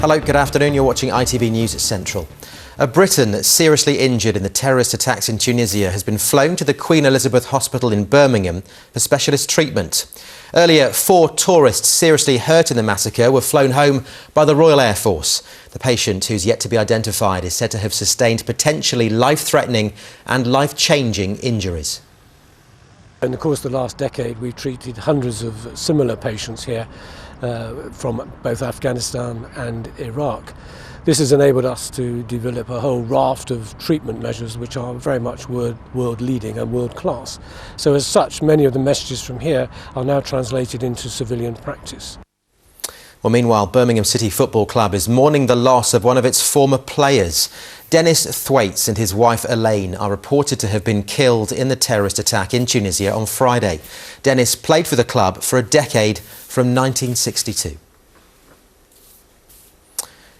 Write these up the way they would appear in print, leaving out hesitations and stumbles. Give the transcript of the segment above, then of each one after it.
Hello, good afternoon. You're watching ITV News Central. A Briton seriously injured in the terrorist attacks in Tunisia has been flown to the Queen Elizabeth Hospital in Birmingham for specialist treatment. Earlier, 4 tourists seriously hurt in the massacre were flown home by the Royal Air Force. The patient, who's yet to be identified, is said to have sustained potentially life-threatening and life-changing injuries. In the course of the last decade, we've treated hundreds of similar patients here from both Afghanistan and Iraq. This has enabled us to develop a whole raft of treatment measures which are very much world leading and world class. So as such, many of the messages from here are now translated into civilian practice. Well, meanwhile, Birmingham City Football Club is mourning the loss of one of its former players. Dennis Thwaites and his wife Elaine are reported to have been killed in the terrorist attack in Tunisia on Friday. Dennis played for the club for a decade from 1962.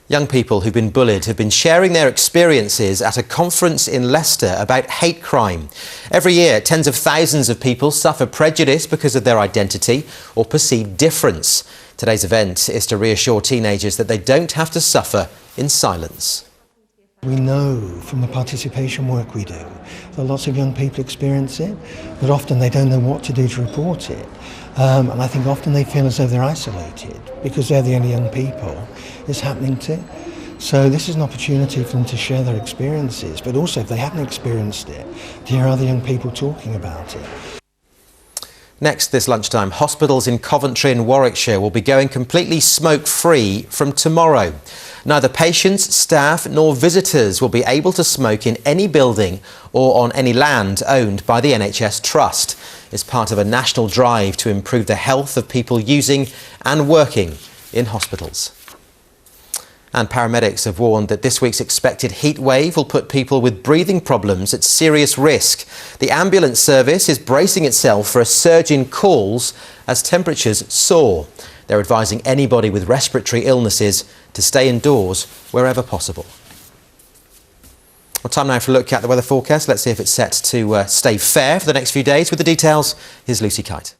Young people who've been bullied have been sharing their experiences at a conference in Leicester about hate crime. Every year, tens of thousands of people suffer prejudice because of their identity or perceived difference. Today's event is to reassure teenagers that they don't have to suffer in silence. We know from the participation work we do that lots of young people experience it, but often they don't know what to do to report it. And I think often they feel as though they're isolated because they're the only young people it's happening to. So this is an opportunity for them to share their experiences, but also if they haven't experienced it, to hear other young people talking about it. Next this lunchtime, hospitals in Coventry and Warwickshire will be going completely smoke-free from tomorrow. Neither patients, staff nor visitors will be able to smoke in any building or on any land owned by the NHS Trust. It's part of a national drive to improve the health of people using and working in hospitals. And paramedics have warned that this week's expected heat wave will put people with breathing problems at serious risk. The ambulance service is bracing itself for a surge in calls as temperatures soar. They're advising anybody with respiratory illnesses to stay indoors wherever possible. Well, time now for a look at the weather forecast. Let's see if it's set to stay fair for the next few days. With the details, here's Lucy Kite.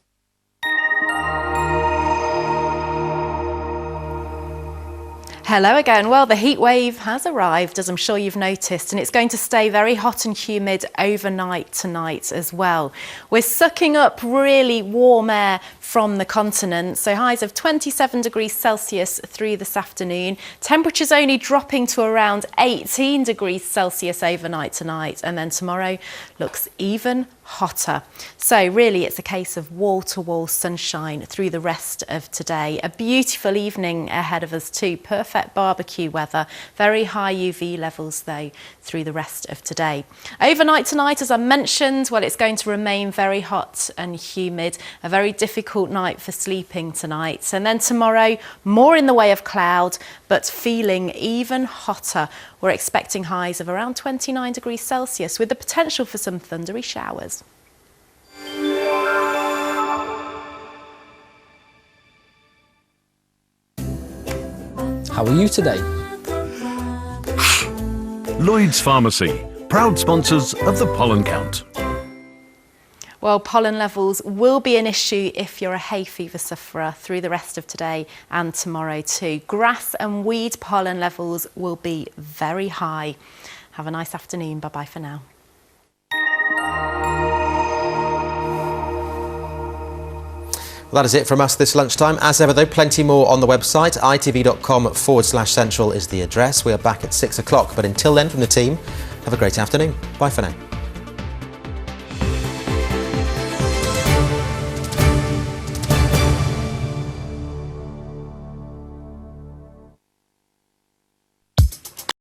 Hello again. Well, the heat wave has arrived, as I'm sure you've noticed, and it's going to stay very hot and humid overnight tonight as well. We're sucking up really warm air from the continent, so highs of 27 degrees Celsius through this afternoon. Temperatures only dropping to around 18 degrees Celsius overnight tonight, and then tomorrow looks even hotter. So really it's a case of wall-to-wall sunshine through the rest of today. A beautiful evening ahead of us too. Perfect barbecue weather. Very high UV levels though through the rest of today. Overnight tonight, as I mentioned, well, it's going to remain very hot and humid. A very difficult night for sleeping tonight. And then tomorrow, more in the way of cloud, but feeling even hotter. We're expecting highs of around 29 degrees Celsius with the potential for some thundery showers. How are you today? Lloyds Pharmacy, proud sponsors of the Pollen Count. Well, pollen levels will be an issue if you're a hay fever sufferer through the rest of today and tomorrow too. Grass and weed pollen levels will be very high. Have a nice afternoon. Bye-bye for now. Well, that is it from us this lunchtime. As ever, though, plenty more on the website. itv.com/central is the address. We are back at 6 o'clock. But until then, from the team, have a great afternoon. Bye for now.